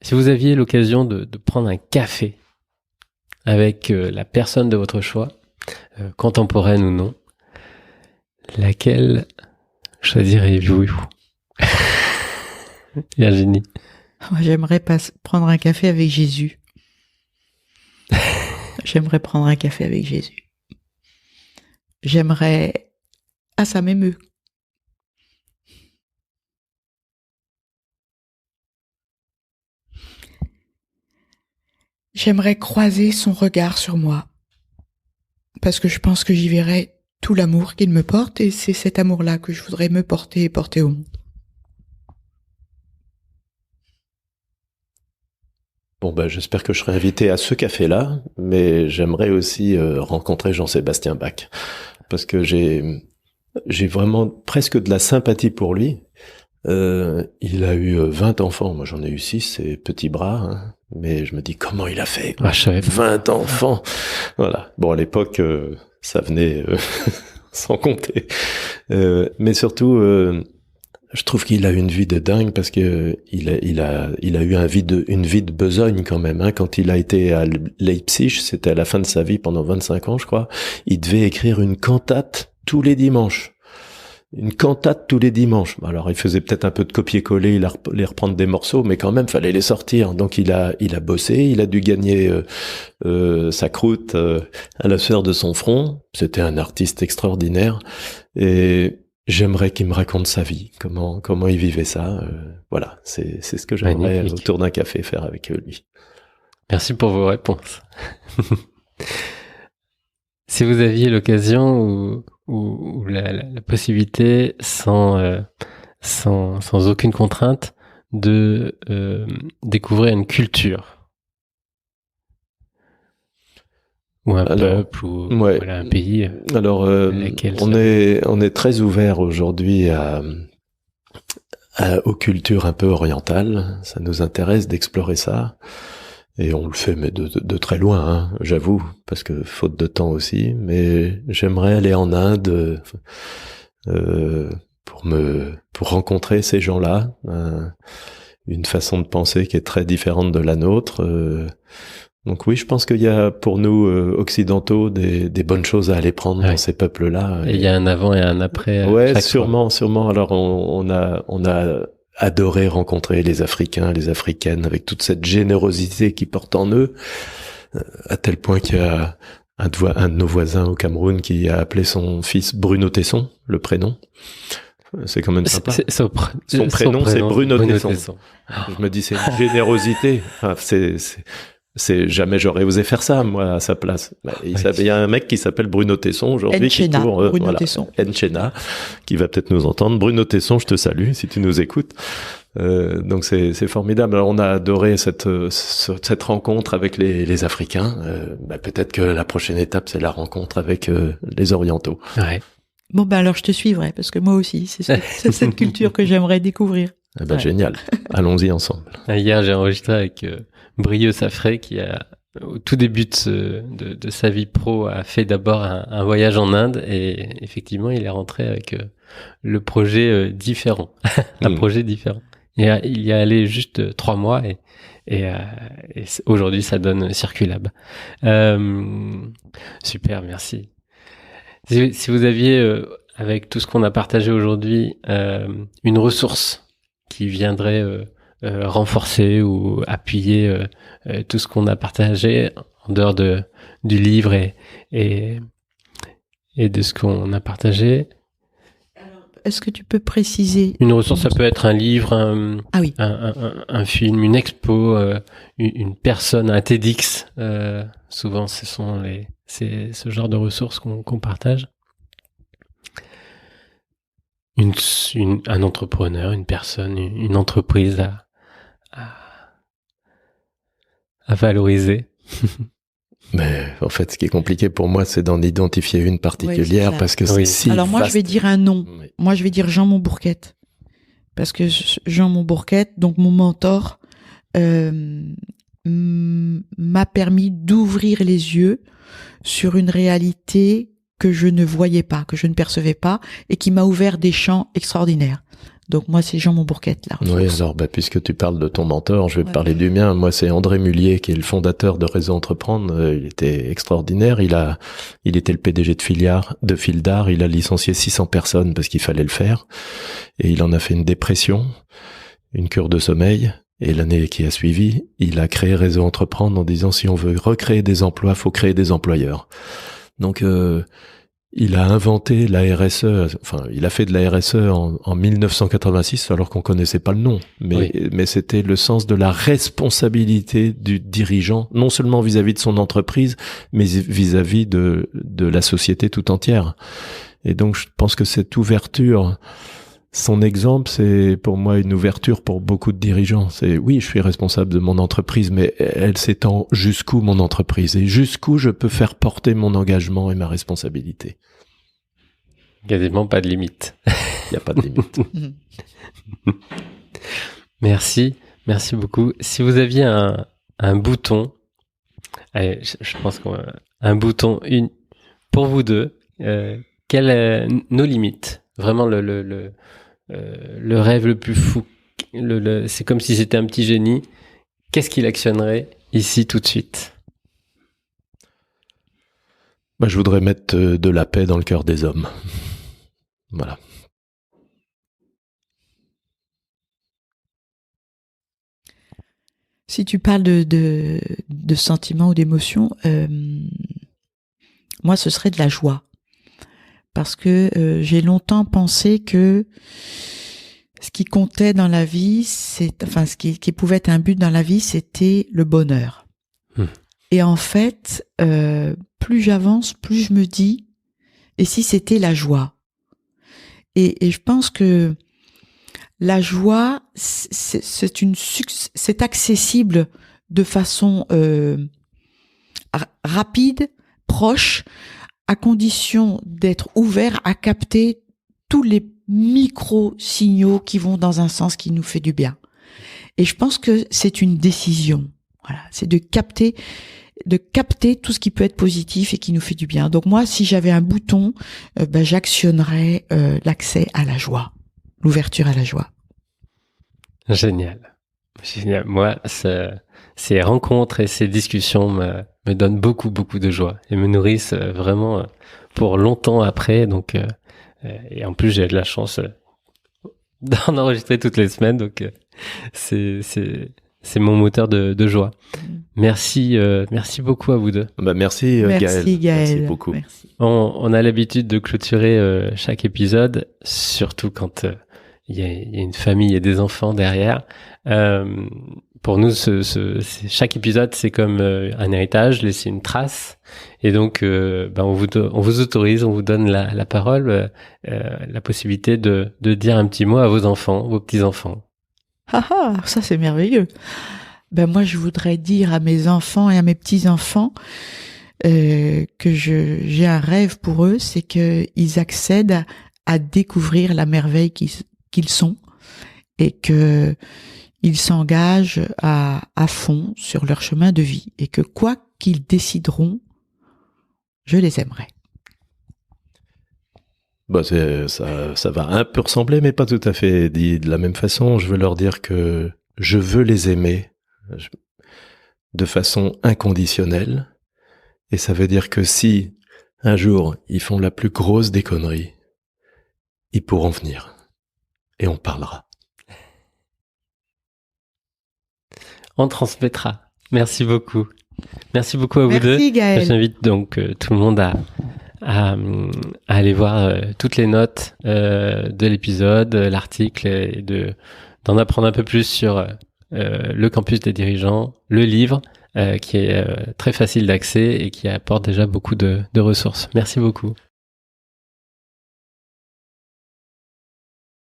Si vous aviez l'occasion de prendre un café avec la personne de votre choix, contemporaine ou non, laquelle choisirez-vous? Virginie. Moi, j'aimerais prendre un café avec Jésus. J'aimerais prendre un café avec Jésus. J'aimerais... Ah, ça m'émeut. J'aimerais croiser son regard sur moi. Parce que je pense que j'y verrai tout l'amour qu'il me porte, et c'est cet amour-là que je voudrais me porter et porter au monde. Bon, j'espère que je serai invité à ce café-là, mais j'aimerais aussi rencontrer Jean-Sébastien Bach, parce que j'ai vraiment presque de la sympathie pour lui. Il a eu 20 enfants, moi j'en ai eu 6, c'est petits bras, hein, mais je me dis comment il a fait, 20 enfants. Voilà. Bon, à l'époque, ça venait sans compter. Mais surtout, je trouve qu'il a une vie de dingue, parce que il a eu une vie de besogne quand même, hein. Quand il a été à Leipzig, c'était à la fin de sa vie, pendant 25 ans, je crois, il devait écrire une cantate tous les dimanches. Une cantate tous les dimanches. Alors, il faisait peut-être un peu de copier-coller, il allait reprendre des morceaux, mais quand même, fallait les sortir. Donc, il a bossé, il a dû gagner sa croûte à la sueur de son front. C'était un artiste extraordinaire. Et j'aimerais qu'il me raconte sa vie, comment il vivait ça. Voilà, c'est ce que j'aimerais autour d'un café faire avec lui. Merci pour vos réponses. Si vous aviez l'occasion ou la possibilité, sans aucune contrainte, de découvrir une culture ou un peuple ou voilà, un pays. Alors, on est très ouvert aujourd'hui aux cultures un peu orientales. Ça nous intéresse d'explorer ça. Et on le fait, mais de très loin, hein, j'avoue, parce que faute de temps aussi. Mais j'aimerais aller en Inde pour rencontrer ces gens-là, une façon de penser qui est très différente de la nôtre. Donc oui, je pense qu'il y a pour nous occidentaux des bonnes choses à aller prendre dans ces peuples-là. Et il y a un avant et un après. Ouais, sûrement. Alors on a adoré rencontrer les Africains, les Africaines, avec toute cette générosité qu'ils portent en eux, à tel point qu'il y a un de nos voisins au Cameroun qui a appelé son fils Bruno Tesson, le prénom. C'est quand même sympa. Son prénom, c'est Bruno Tesson. Je me dis, c'est une générosité. Enfin, c'est jamais j'aurais osé faire ça, moi, à sa place. Il y a un mec qui s'appelle Bruno Tesson aujourd'hui, qui tourne, Nchena, qui va peut-être nous entendre. Bruno Tesson, je te salue si tu nous écoutes. Donc c'est formidable. Alors on a adoré cette rencontre avec les Africains. Peut-être que la prochaine étape, c'est la rencontre avec les Orientaux. Ouais. Bon alors je te suivrai, parce que moi aussi, c'est cette culture que j'aimerais découvrir. Génial. Allons-y ensemble. Hier, j'ai enregistré avec Brio Safré, qui au tout début de sa vie pro, a fait d'abord un voyage en Inde, et effectivement, il est rentré avec le projet différent, un projet différent. Et il y est allé juste 3 mois, et aujourd'hui, ça donne Circulab. Super, merci. Si vous aviez, avec tout ce qu'on a partagé aujourd'hui, une ressource qui viendrait renforcer ou appuyer tout ce qu'on a partagé en dehors du livre et de ce qu'on a partagé. Alors, est-ce que tu peux préciser? Une ressource, ça peut être un livre, un film, une expo, une personne, un TEDx. Souvent, c'est ce genre de ressources qu'on partage. Un entrepreneur, une personne, une entreprise à valoriser. Mais en fait, ce qui est compliqué pour moi, c'est d'en identifier une particulière, parce que c'est si Alors moi, vaste. je vais dire un nom. Oui. Moi, je vais dire Jean Montbourquette. Parce que Jean Montbourquette, donc mon mentor, m'a permis d'ouvrir les yeux sur une réalité que je ne voyais pas, que je ne percevais pas, et qui m'a ouvert des champs extraordinaires. Donc moi, c'est Jean Montbourquette, la ressource. Oui, alors puisque tu parles de ton mentor, je vais parler du mien. Moi, c'est André Mullier qui est le fondateur de Réseau Entreprendre. Il était extraordinaire. Il était le PDG de Fildar. Il a licencié 600 personnes parce qu'il fallait le faire. Et il en a fait une dépression, une cure de sommeil. Et l'année qui a suivi, il a créé Réseau Entreprendre en disant si on veut recréer des emplois, faut créer des employeurs. Donc, il a inventé la RSE, enfin, il a fait de la RSE en 1986 alors qu'on connaissait pas le nom. Mais c'était le sens de la responsabilité du dirigeant, non seulement vis-à-vis de son entreprise, mais vis-à-vis de la société tout entière. Et donc, je pense que cette ouverture, son exemple, c'est pour moi une ouverture pour beaucoup de dirigeants. C'est oui, je suis responsable de mon entreprise, mais elle s'étend jusqu'où mon entreprise et jusqu'où je peux faire porter mon engagement et ma responsabilité. Quasiment pas de limite. Il n'y a pas de limite. Merci beaucoup. Si vous aviez un bouton, allez, je pense un bouton pour vous deux, nos limites, vraiment le rêve le plus fou, c'est comme si c'était un petit génie. Qu'est-ce qu'il actionnerait ici tout de suite? Je voudrais mettre de la paix dans le cœur des hommes. Voilà. Si tu parles de sentiments ou d'émotions, moi, ce serait de la joie. Parce que j'ai longtemps pensé que ce qui comptait dans la vie, ce qui pouvait être un but dans la vie, c'était le bonheur. Et en fait, plus j'avance, plus je me dis, et si c'était la joie? Et je pense que la joie, c'est accessible de façon rapide, proche, à condition d'être ouvert à capter tous les micro-signaux qui vont dans un sens qui nous fait du bien. Et je pense que c'est une décision. Voilà, c'est de capter tout ce qui peut être positif et qui nous fait du bien. Donc moi, si j'avais un bouton, j'actionnerais l'accès à la joie, l'ouverture à la joie. Génial. Moi, ces rencontres et ces discussions me donnent beaucoup de joie et me nourrissent vraiment pour longtemps après. Donc, et en plus, j'ai de la chance d'en enregistrer toutes les semaines. Donc, c'est mon moteur de joie. Merci beaucoup à vous deux. Merci Gaël. Merci beaucoup. Merci. On a l'habitude de clôturer chaque épisode, surtout quand il y a une famille et des enfants derrière. Pour nous, chaque épisode, c'est comme un héritage, laisser une trace. Et donc, on vous autorise, on vous donne la parole, la possibilité de dire un petit mot à vos enfants, vos petits-enfants. Ça c'est merveilleux. Moi, je voudrais dire à mes enfants et à mes petits-enfants que j'ai un rêve pour eux, c'est qu'ils accèdent à découvrir la merveille qu'ils sont et que ils s'engagent à fond sur leur chemin de vie et que quoi qu'ils décideront, je les aimerai. Ça va un peu ressembler, mais pas tout à fait dit de la même façon. Je veux leur dire que je veux les aimer de façon inconditionnelle. Et ça veut dire que si un jour ils font la plus grosse des conneries, ils pourront venir et on parlera. On transmettra. Merci beaucoup. Merci beaucoup à vous deux. Merci Gaël. J'invite donc tout le monde à aller voir toutes les notes de l'épisode, l'article, et d'en apprendre un peu plus sur le campus des dirigeants, le livre qui est très facile d'accès et qui apporte déjà beaucoup de ressources. Merci beaucoup.